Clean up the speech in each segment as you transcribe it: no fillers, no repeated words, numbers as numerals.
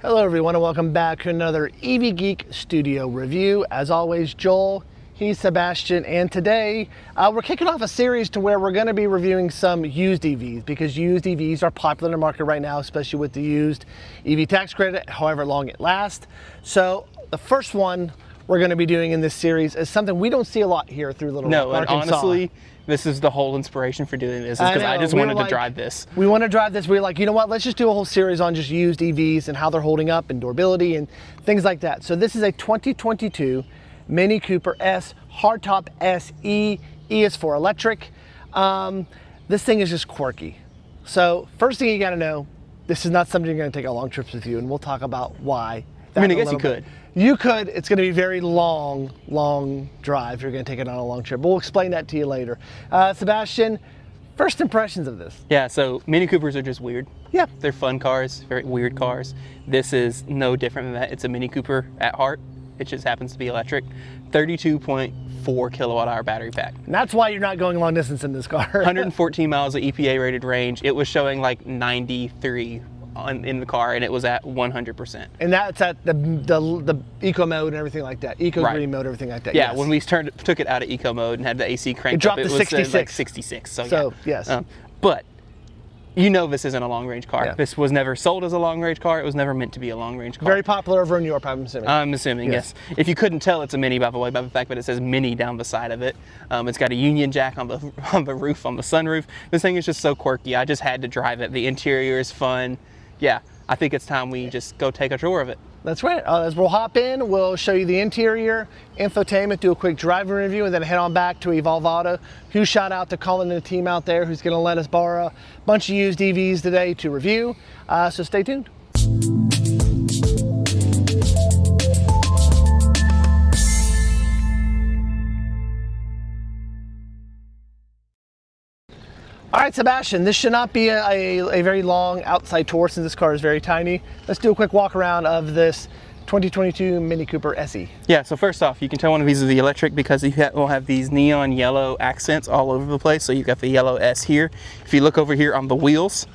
Hello everyone and welcome back to another EV Geek Studio review. As always, Joel, he's Sebastian, and today we're kicking off a series to where we're going to be reviewing some used EVs because used EVs are popular in the market right now, especially with the used EV tax credit, however long it lasts. So the first one we're going to be doing in this series is something we don't see a lot here through Little Rock, Arkansas. And honestly, this is the whole inspiration for doing this, is because I just wanted to drive this. We want to drive this. We're like, you know what, let's just do a whole series on just used EVs and how they're holding up and durability and things like that. So this is a 2022 Mini Cooper S Hardtop SE. E is for electric. This thing is just quirky. So first thing you got to know, this is not something you're going to take on long trips with you, and we'll talk about why. I mean, I guess you could. You could. It's going to be a very long drive. You're going to take it on a long trip. But we'll explain that to you later. Sebastian, first impressions of this? Yeah, so Mini Coopers are just weird. Yeah. They're fun cars, very weird cars. This is no different than that. It's a Mini Cooper at heart. It just happens to be electric. 32.4 kilowatt hour battery pack. And that's why you're not going long distance in this car. 114 miles of EPA rated range. It was showing like 93 in the car, and it was at 100%. And that's at the eco mode and everything like that. Eco green mode, everything like that. Yeah, yes. When we took it out of eco mode and had the AC cranked dropped up, to it was 66. like 66. So yeah. Yes. But you know this isn't a long-range car. Yeah. This was never sold as a long-range car. It was never meant to be a long-range car. Very popular over in Europe, I'm assuming. I'm assuming, yes. If you couldn't tell, it's a Mini, by the way, by the fact that it says Mini down the side of it. It's got a Union Jack on the roof, on the sunroof. This thing is just so quirky. I just had to drive it. The interior is fun. Yeah, I think it's time we just go take a tour of it. That's right. As we'll hop in, we'll show you the interior, infotainment, do a quick driving review, and then head on back to Evolve Auto. Huge shout out to Colin and the team out there who's going to let us borrow a bunch of used EVs today to review. So stay tuned. All right, Sebastian, this should not be a very long outside tour since this car is very tiny. Let's do a quick walk around of this 2022 Mini Cooper SE. Yeah, so first off, you can tell one of these is the electric because we'll have these neon yellow accents all over the place. So you've got the yellow S here. If you look over here on the wheels,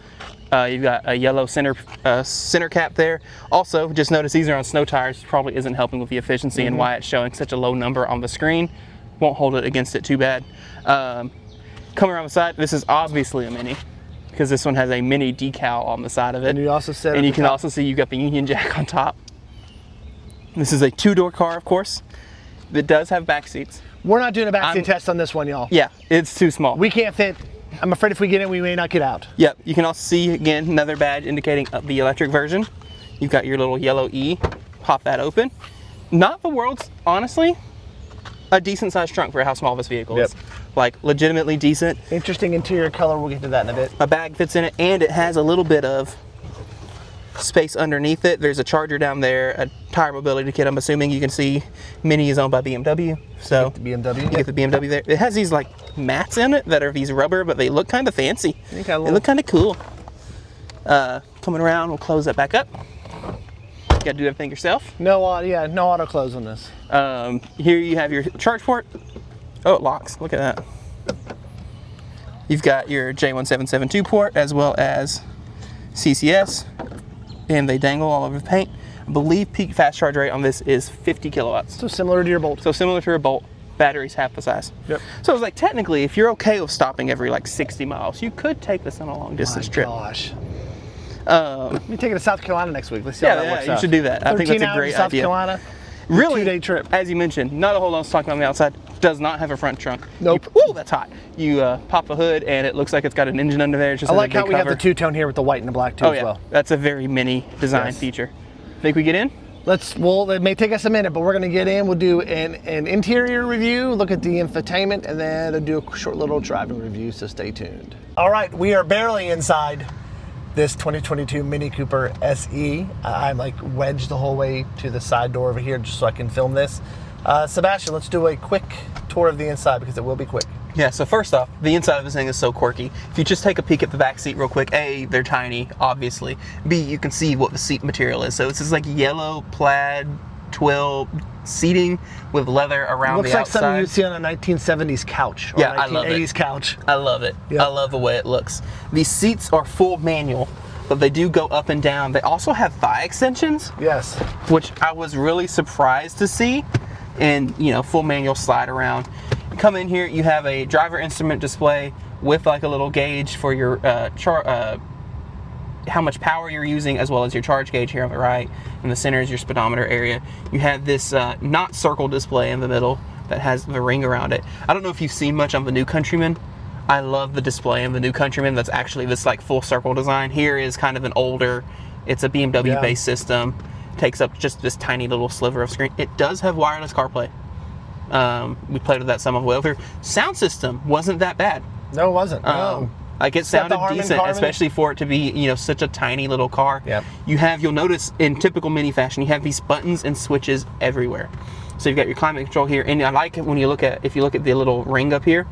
you've got a yellow center cap there. Also, just notice these are on snow tires. Probably isn't helping with the efficiency and why it's showing such a low number on the screen. Won't hold it against it too bad. Coming around the side, this is obviously a Mini because this one has a Mini decal on the side of it. And you also said, and you can also see you've got the Union Jack on top. This is a two-door car, of course. It does have back seats. We're not doing a backseat test on this one, y'all. Yeah, it's too small. We can't fit. I'm afraid if we get in, we may not get out. Yep, you can also see, again, another badge indicating the electric version. You've got your little yellow E. Pop that open. Not the world's, honestly, a decent sized trunk for how small this vehicle is. Like, legitimately decent. Interesting interior color, we'll get to that in a bit. A bag fits in it, and it has a little bit of space underneath it. There's a charger down there, a tire mobility kit. I'm assuming you can see Mini is owned by BMW. So you get the BMW. You get the BMW there. It has these like mats in it that are these rubber, but they look kind of fancy. They look kind of cool. Coming around, we'll close that back up. You gotta do everything yourself. No auto close on this. Here you have your charge port. Oh, it locks. Look at that. You've got your J1772 port as well as CCS, and they dangle all over the paint. I believe peak fast charge rate on this is 50 kilowatts. So similar to your Bolt. So similar to your Bolt. Battery's half the size. Yep. So it's like, technically, if you're okay with stopping every like 60 miles, you could take this on a long distance trip. Gosh. Let me take it to South Carolina next week. Let's see how that works out. You should do that. I think that's a great South idea. Carolina. Really, 2-day trip. As you mentioned, not a whole lot to talk about on the outside. Does not have a front trunk. Nope. Woo, that's hot. You pop the hood, and it looks like it's got an engine under there. It's just I like how we cover. have the two-tone here with the white and the black too as well. That's a very Mini design feature. Think we get in? Well, it may take us a minute, but we're gonna get in. We'll do an interior review, look at the infotainment, and then do a short little driving review, so stay tuned. All right, we are barely inside this 2022 Mini Cooper SE. I'm like wedged the whole way to the side door over here just so I can film this. Sebastian, let's do a quick tour of the inside because it will be quick. Yeah, so first off, the inside of this thing is so quirky. If you just take a peek at the back seat real quick, A, they're tiny, obviously. B, you can see what the seat material is. So it's this like yellow plaid twill seating with leather around the outside. Looks like something you'd see on a 1970s couch or 1980s couch. I love it. Yeah. I love the way it looks. These seats are full manual. but they do go up and down. They also have thigh extensions, Yes. which I was really surprised to see, and full manual slide around. You come in here, you have a driver instrument display with like a little gauge for your how much power you're using, as well as your charge gauge here on the right. In the center is your speedometer area. You have this not circle display in the middle that has the ring around it. I don't know if you've seen much on the New Countryman. I love the display in the New Countryman that's actually this like full circle design. Here is kind of an older, it's a BMW based system. Takes up just this tiny little sliver of screen. It does have wireless CarPlay. We played with that some of the way over. Sound system wasn't that bad. No, it wasn't. No. Like it sounded decent, especially for it to be, such a tiny little car. Yep. You'll notice in typical Mini fashion, you have these buttons and switches everywhere. So you've got your climate control here, and I like it when if you look at the little ring up here,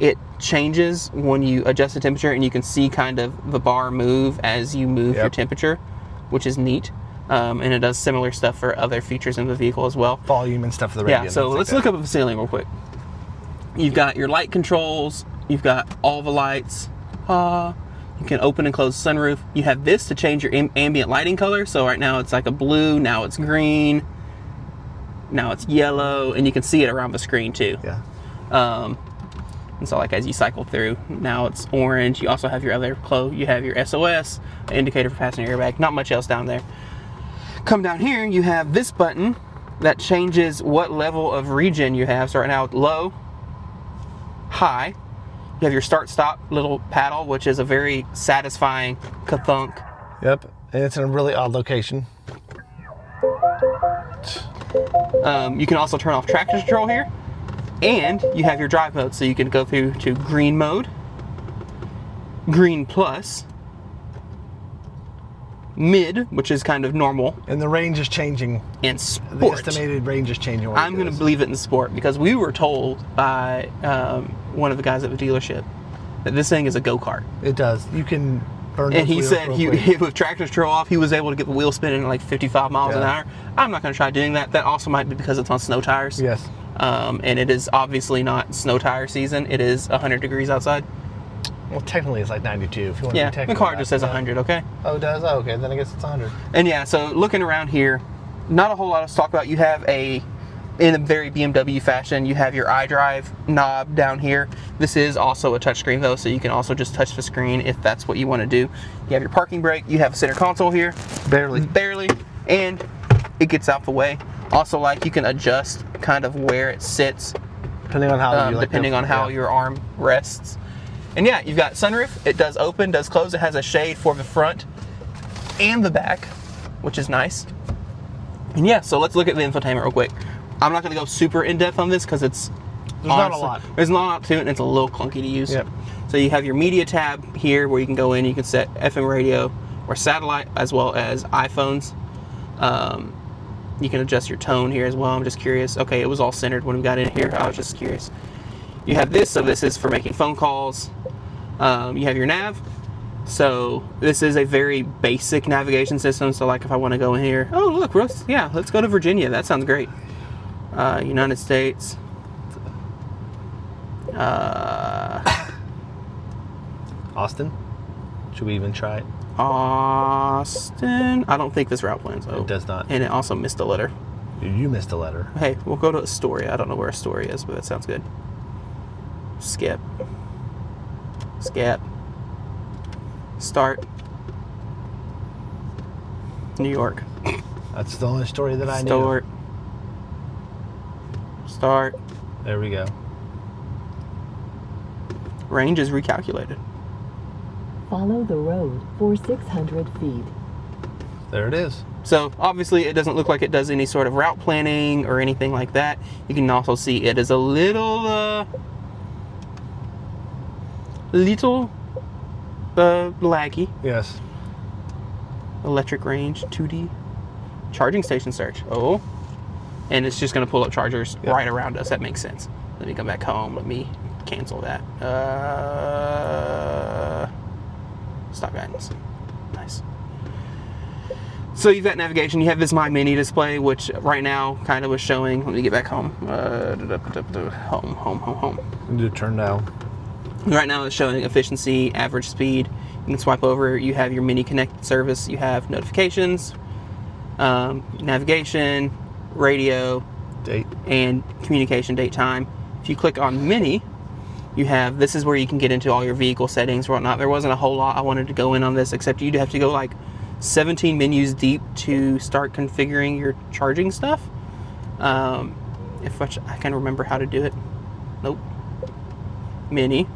it changes when you adjust the temperature, and you can see kind of the bar move as you move your temperature, which is neat. And it does similar stuff for other features in the vehicle as well. Volume and stuff for the radio. Yeah, so let's look up the ceiling real quick. You've got your light controls, you've got all the lights. You can open and close the sunroof. You have this to change your ambient lighting color. So right now it's like a blue, now it's green, now it's yellow, and you can see it around the screen too. Yeah. And so like as you cycle through, now it's orange. You also have your other you have your SOS, indicator for passenger airbag, not much else down there. Come down here, you have this button that changes what level of regen you have. So right now, low, high. You have your start-stop little paddle, which is a very satisfying ka-thunk. Yep, and it's in a really odd location. You can also turn off traction control here, and you have your drive mode, so you can go through to green mode, green plus, mid, which is kind of normal, And the range is changing. and sport. The estimated range is changing. I'm going to believe it in sport because we were told by one of the guys at the dealership that this thing is a go-kart. It does. You can burn. And he those said wheels real quick. with traction control off, he was able to get the wheel spinning at like 55 miles an hour. I'm not going to try doing that. That also might be because it's on snow tires. Yes. And it is obviously not snow tire season. It is 100 degrees outside. Well, technically it's like 92. If you want Yeah, to be technical. the car just says 100, okay? Oh, it does? Oh, okay. Then I guess it's 100. And yeah, so looking around here, not a whole lot to talk about. You have in a very BMW fashion, you have your iDrive knob down here. This is also a touchscreen though, so you can also just touch the screen if that's what you want to do. You have your parking brake, you have a center console here. Barely, and it gets out the way. Also, like, you can adjust kind of where it sits, Depending on how depending on how your arm rests. And yeah, you've got sunroof. It does open, does close. It has a shade for the front and the back, which is nice. And yeah, so let's look at the infotainment real quick. I'm not going to go super in depth on this because there's not a lot. There's not a lot to it, and it's a little clunky to use. Yep. So you have your media tab here where you can go in. You can set FM radio or satellite as well as iPhones. You can adjust your tone here as well. I'm just curious. Okay, it was all centered when we got in here. I was just curious. You have this, so this is for making phone calls. You have your nav. So this is a very basic navigation system. So like if I want to go in here, oh look, let's go to Virginia. That sounds great. United States. Austin? Should we even try it? Austin. I don't think this route plans. Oh, It does not. And it also missed a letter. You missed a letter. Hey, we'll go to Astoria. I don't know where Astoria is, but that sounds good. Skip. Start. New York. That's the only story that I knew. Start. There we go. Range is recalculated. Follow the road for 600 feet. There it is. So obviously it doesn't look like it does any sort of route planning or anything like that. You can also see it is a little laggy. Yes. Electric range, 2D. Charging station search. Oh. And it's just going to pull up chargers right around us. That makes sense. Let me come back home. Let me cancel that. Stop guidance. Nice. So you've got navigation. You have this My Mini display, which right now kind of was showing. Let me get back home. Home. We need to turn now. Right now it's showing efficiency, average speed. You can swipe over, you have your mini connected service, you have notifications, navigation, radio, Date. and communication date time. If you click on mini, you have, this is where you can get into all your vehicle settings or whatnot. There wasn't a whole lot I wanted to go in on this, except you'd have to go like 17 menus deep to start configuring your charging stuff. If I can remember how to do it. Nope. Mini.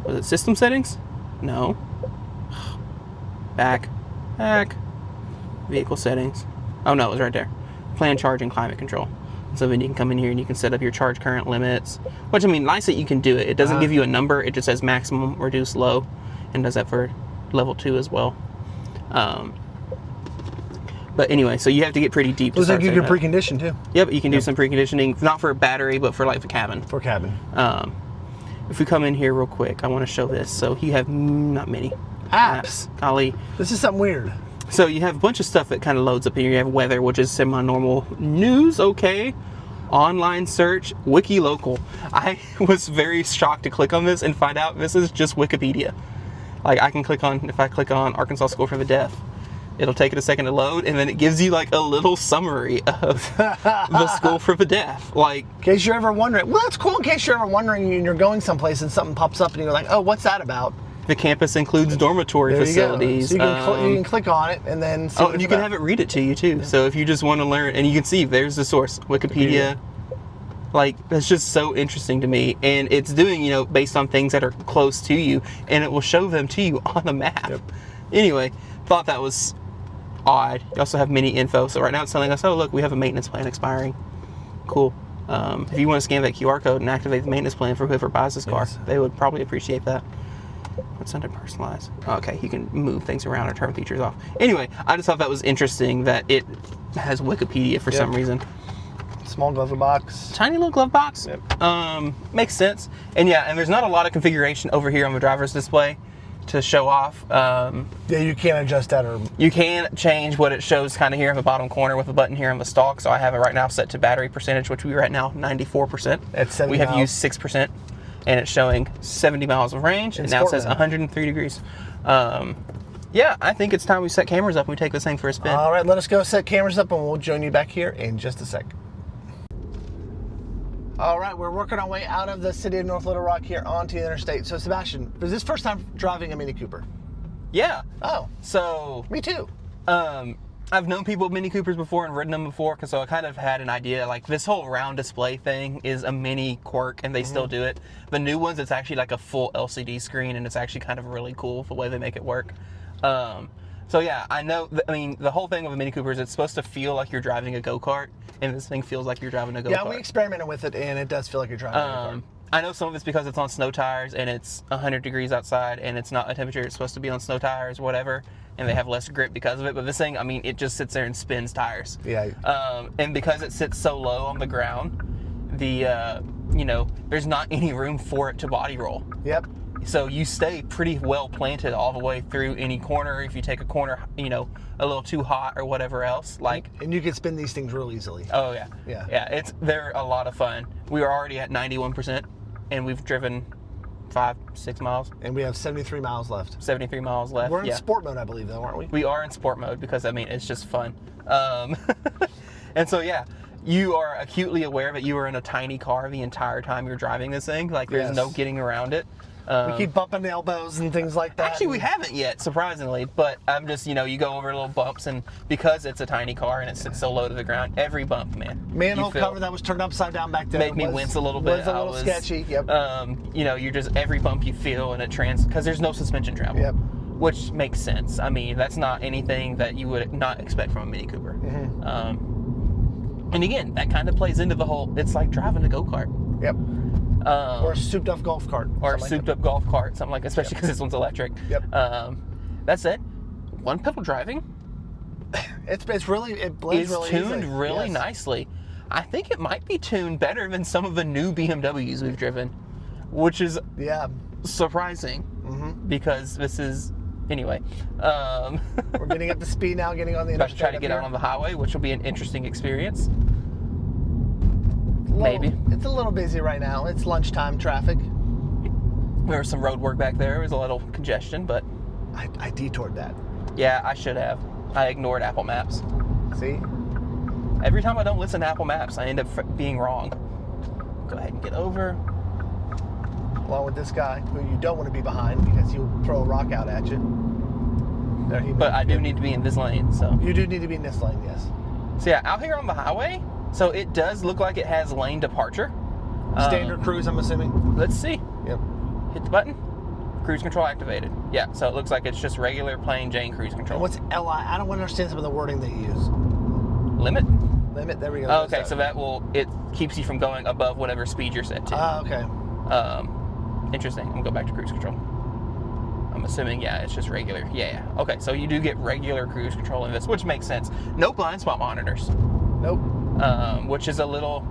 Was it system settings? No. Back. Vehicle settings. Oh no, it was right there. Plan charging, climate control. So then you can come in here and you can set up your charge current limits. Which, I mean, nice that you can do it. It doesn't give you a number. It just says maximum, reduce, low. And does that for level 2 as well. But anyway, so you have to get pretty deep. Looks like you can precondition too. Yep, you can do some preconditioning. Not for a battery, but for like the cabin. For cabin. If we come in here real quick, I want to show this. So you have, not many. Apps. Golly. This is something weird. So you have a bunch of stuff that kind of loads up here. You have weather, which is semi-normal. News, okay. Online search, wiki local. I was very shocked to click on this and find out this is just Wikipedia. Like I can click on, if I click on Arkansas School for the Deaf, it'll take it a second to load, and then it gives you like a little summary of the School for the Deaf. Like, in case you're ever wondering, well, that's cool. In case you're ever wondering and you're going someplace and something pops up and you're like, oh, what's that about? the campus includes dormitory facilities. So you can click on it and then see and you can have it read it to you too. Yeah. So if you just want to learn, and you can see there's the source, Wikipedia. Like, that's just so interesting to me, and it's doing, you know, based on things that are close to you, and it will show them to you on the map. Yep. Anyway, thought that was odd. You also have mini info, so right now it's telling us, oh look, we have a maintenance plan expiring. Cool. If you want to scan that QR code and activate the maintenance plan for whoever buys this car, they would probably appreciate that. What's under personalized? Okay, you can move things around or turn features off. Anyway, I just thought that was interesting that it has Wikipedia for some reason. Small glove box. Tiny little glove box. Yep. Makes sense. And yeah, and there's not a lot of configuration over here on the driver's display to show off. Yeah, you can't adjust that, or you can change what it shows kind of here in the bottom corner with a button here on the stalk. So I have it right now set to battery percentage, which we're at now 94%. At 70 we have miles. used 6%, and it's showing 70 miles of range, and now it says 103 degrees. Yeah, I think it's time we set cameras up and we take this thing for a spin. All right, let us go set cameras up, and we'll join you back here in just a sec. All right, we're working our way out of the city of North Little Rock here onto the interstate. So, Sebastian, was this first time driving a Mini Cooper? Yeah. Oh. So. Me too. I've known people with Mini Coopers before and ridden them before, so I kind of had an idea. Like, this whole round display thing is a mini quirk, and they still do it. The new ones, it's actually like a full LCD screen, and it's actually kind of really cool the way they make it work. So yeah, I know, I mean, the whole thing with a Mini Cooper is it's supposed to feel like you're driving a Go-Kart, and this thing feels like you're driving a Go-Kart. Yeah, we experimented with it, and it does feel like you're driving a Go-Kart. I know some of it's because it's on snow tires, and it's 100 degrees outside, and it's not a temperature it's supposed to be on snow tires or whatever, and they have less grip because of it, but this thing, I mean, it just sits there and spins tires. Yeah. And because it sits so low on the ground, the, you know, there's not any room for it to body roll. Yep. So you stay pretty well planted all the way through any corner. If you take a corner, you know, a little too hot or whatever else, like. And you can spin these things real easily. Oh yeah. Yeah. Yeah, they're a lot of fun. We are already at 91%, and we've driven 5-6 miles. And we have 73 miles left. 73 miles left. We're in sport mode, I believe, though, aren't we? We are in sport mode because, I mean, it's just fun. And so, yeah, you are acutely aware that you are in a tiny car the entire time you're driving this thing. Like, there's no getting around it. We keep bumping the elbows and things like that. Actually, we haven't yet, surprisingly, but I'm just, you know, you go over little bumps, and because it's a tiny car and it sits so low to the ground, every bump, man. Manhole cover that was turned upside down back then. Made me wince a little bit. Was a little sketchy, yep. You know, you're just, every bump you feel, and it because there's no suspension travel. Yep. Which makes sense. I mean, that's not anything that you would not expect from a Mini Cooper. Mm-hmm. And again, that kind of plays into the whole, it's like driving a go-kart. Yep. Or a souped up golf cart. Or a souped up golf cart, something like that, especially because this one's electric. Yep. That's it. One pedal driving. It's really, it blends really easily. It's tuned really nicely. I think it might be tuned better than some of the new BMWs we've driven, which is surprising because this is, anyway. We're getting up to speed now, getting on the interstate. About to try to get out on the highway, which will be an interesting experience. Maybe. It's a little busy right now. It's lunchtime traffic. There was some road work back there. There was a little congestion, but I detoured that. yeah, I should have. I ignored Apple Maps. See? Every time I don't listen to Apple Maps, I end up being wrong. Go ahead and get over. Along with this guy, who you don't want to be behind because he'll throw a rock out at you. There he But I do need to be in this lane, so. You do need to be in this lane, yes. So yeah, out here on the highway, so it does look like it has lane departure. Standard cruise, I'm assuming. Let's see. Yep. Hit the button. Cruise control activated. Yeah, so it looks like it's just regular plain Jane cruise control. And what's LI? I don't understand some of the wording they use. Limit? Limit, there we go. Oh, okay, so it keeps you from going above whatever speed you're set to. Okay. Interesting. I'm gonna go back to cruise control. I'm assuming, yeah, it's just regular. Yeah. Okay, so you do get regular cruise control in this, which makes sense. No blind spot monitors. Nope. Which is a little,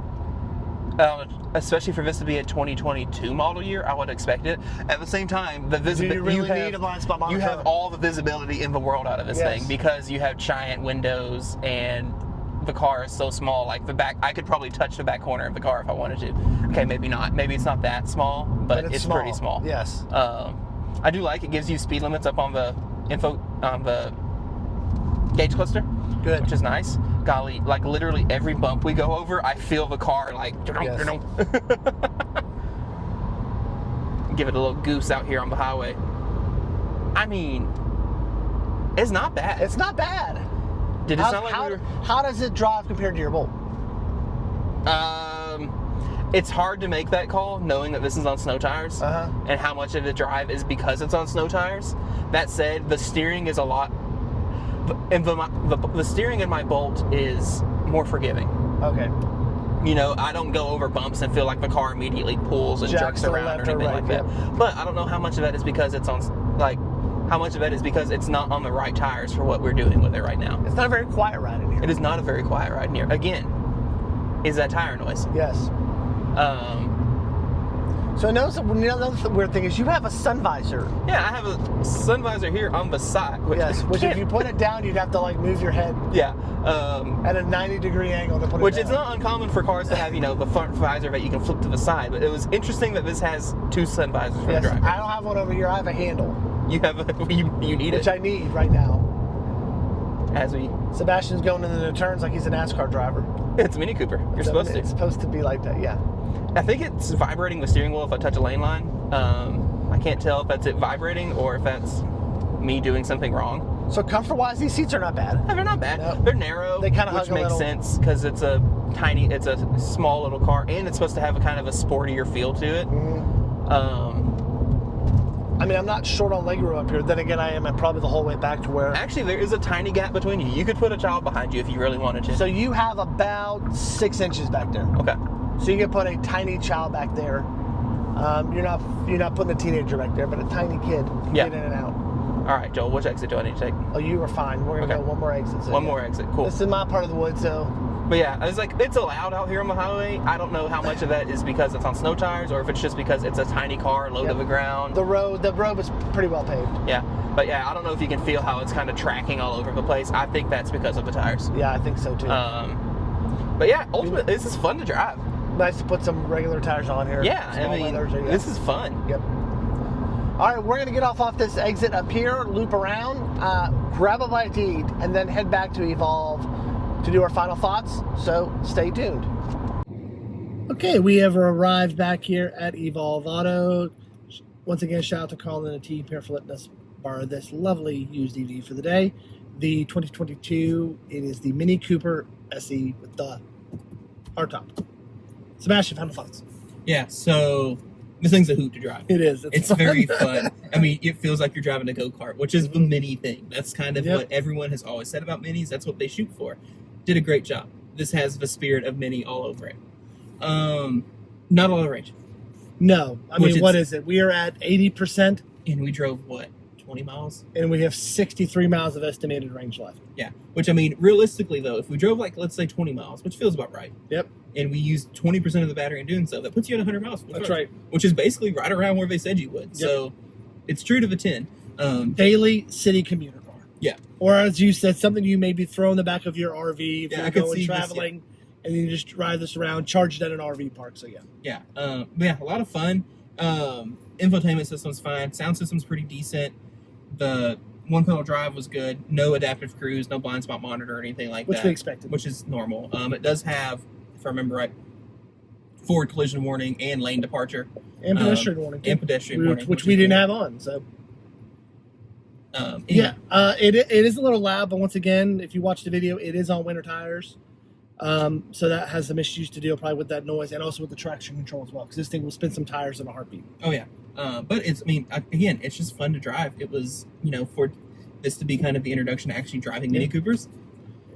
especially for this to be a 2022 model year, I would expect it. At the same time, the visibility. Do you really need a blind spot monitor? You have all the visibility in the world out of this Yes. thing because you have giant windows and the car is so small. Like the back, I could probably touch the back corner of the car if I wanted to. Okay, maybe not. Maybe it's not that small, but it's pretty small. Yes. I do like it gives you speed limits up on the gauge cluster. Good. Which is nice. Golly, like literally every bump we go over, I feel the car like. Yes. Give it a little goose out here on the highway. I mean, it's not bad. It's not bad. Did it sound like how does it drive compared to your Bolt? It's hard to make that call knowing that this is on snow tires Uh-huh. and how much of the drive is because it's on snow tires. That said, the steering is a lot, and the steering in my Bolt is more forgiving. Okay. You know, I don't go over bumps and feel like the car immediately pulls and Jacks jerks to the around or left or anything right, like that. yep. But I don't know how much of that is because it's on, like, how much of that is because it's not on the right tires for what we're doing with it right now. It's not a very quiet ride in here. It is not a very quiet ride in here. Again, is that tire noise? Yes. So another weird thing is you have a sun visor. Yeah, I have a sun visor here on the side. Which if you put it down, you'd have to like move your head Yeah. at a 90-degree angle to put Which it down. it's not uncommon for cars to have, you know, the front visor that you can flip to the side. But it was interesting that this has two sun visors for the Yes, driver. I don't have one over here. I have a handle, You have you need which it. I need right now. As we, Sebastian's going into the turns like he's a NASCAR driver. it's a Mini Cooper. You're supposed to. It's supposed to be like that, yeah. I think it's vibrating the steering wheel if I touch a lane line. I can't tell if that's it vibrating or if that's me doing something wrong. So comfort-wise, these seats are not bad. No, they're not bad. Nope. They're narrow, They kinda which hug a makes little. sense because it's a small little car, and it's supposed to have a kind of a sportier feel to it. I mean, I'm not short on legroom up here. Then again, I am probably the whole way back to where. Actually, there is a tiny gap between you. You could put a child behind you if you really wanted to. So you have about 6 inches back there. Okay. So you can put a tiny child back there. You're not putting a teenager back there, but a tiny kid can Yeah. get in and out. All right, Joel, which exit do I need to take? Oh, you are fine. We're gonna Okay. go one more exit. So One yeah. more exit. Cool. This is my part of the woods, so But yeah, I was like, it's allowed out here on the highway. I don't know how much of that is because it's on snow tires or if it's just because it's a tiny car low to the ground. the road was pretty well paved. Yeah, but yeah, I don't know if you can feel how it's kind of tracking all over the place. I think that's because of the tires. Yeah, I think so too. But yeah, ultimately, this is fun to drive. Nice to put some regular tires on here. Yeah, Small I mean, leathers, yeah. this is fun. Yep. All right, we're gonna get off this exit up here, loop around, grab a bite to eat, and then head back to Evolve to do our final thoughts. So stay tuned. Okay, we have arrived back here at Evolve Auto. Once again, shout out to Colin and the team here for letting us borrow this lovely used EV for the day. The 2022, it is the Mini Cooper SE with the hardtop. Sebastian, final thoughts. Yeah, so this thing's a hoot to drive. It is. It's fun. very fun. I mean, it feels like you're driving a go-kart, which is the mini thing. That's kind of Yep. what everyone has always said about minis. That's what they shoot for. Did a great job. This has the spirit of mini all over it. Not a lot of range. No, I Which mean, what it's- is it? We are at 80%, And we drove, what, 20 miles? and we have 63 miles of estimated range left. Yeah. Which, I mean, realistically, though, if we drove, like, let's say 20 miles, which feels about right, Yep, and we used 20% of the battery in doing so, that puts you at 100 miles. that's right. Which is basically right around where they said you would. Yep. So it's true to the 10. Daily city commuter car. Yeah. Or as you said, something you maybe throw in the back of your RV if Yeah, I you're could going see this, traveling, and then you just drive this around, charge it at an RV park. So yeah. Yeah, a lot of fun. Infotainment system's fine. Sound system's pretty decent. The one pedal drive was good. No adaptive cruise, no blind spot monitor or anything like Which that. we expected. Which is normal. It does have, if I remember right, forward collision warning and lane departure. And pedestrian warning. And pedestrian warning. Which we didn't have on, so. Anyway. Yeah, it is a little loud, but once again, if you watch the video, it is on winter tires. So that has some issues to deal probably with that noise and also with the traction control as well, because this thing will spin some tires in a heartbeat. Oh, yeah. But it's, I mean, again, it's just fun to drive. It was, you know, for this to be kind of the introduction to actually driving Mini Coopers.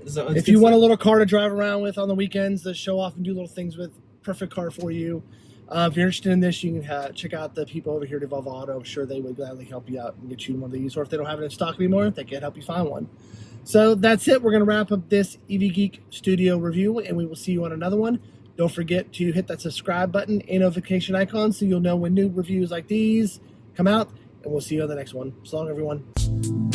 So if you want a little car to drive around with on the weekends to show off and do little things with, perfect car for you. If you're interested in this, you can check out the people over here at Evolve Auto. I'm sure they would gladly help you out and get you one of these. Or if they don't have it in stock anymore, they can help you find one. So that's it. We're going to wrap up this EV Geek Studio review, and we will see you on another one. Don't forget to hit that subscribe button and notification icon so you'll know when new reviews like these come out. And we'll see you on the next one. So long, everyone.